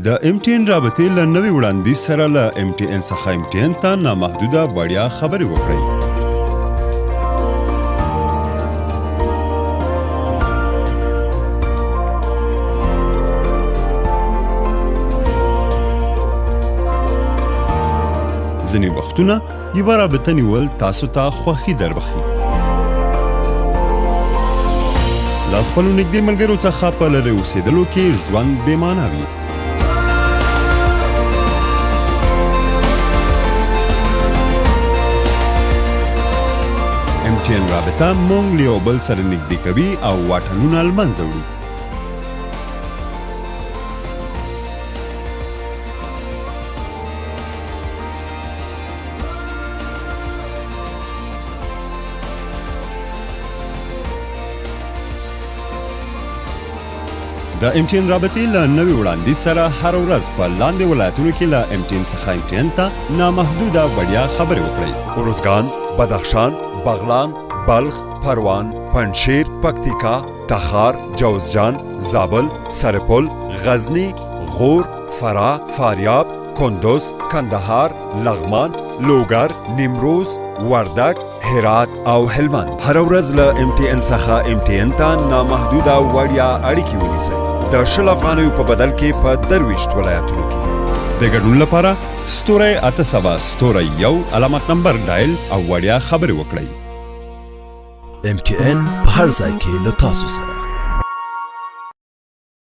د MTN رابطې له نوي وړاندیز سره له MTN څخه MTN ته نامحدوده وړیا خبرې وکړئ. ځینې وختونه یوه رابطه نیول تاسو ته خوښي دربخي. له خپلو نږدې ملګرو څخه په لرې اوسېدلو کې ژوند بې معنا وي. MTN رابطه مونږ له یو بل سره نږدې کوي او واټنونه له منځه وړي. د MTN رابطې له نوي وړاندیز سره هر ورځ په لاندې ولایتونو کې له MTN څخه MTN ته نامحدوده وړیا خبرې وکړئ. ارزګان، بدخشان، بغلان، بلخ، پروان، پنجشیر، پکتیکا، تخار، جوزجان، زابل، سرپل، غزنی، غور، فرا، فاریاب، کندوز، کندهار، لغمان، لوګر، نیمروز، وردک، هرات او هلمند. هر ورځ له MTN څخه MTN ته نامحدوده وړیا اړیکې ونیسئ. د 100 افغانیو په بدل کې په 23 ولایتونو کې. د ګډون لپاره ستوری 87 ستوری 1 علامت نمبر ډایل او وړیا خبرې وکړئ. MTN په هر ځای کې له تاسو سره.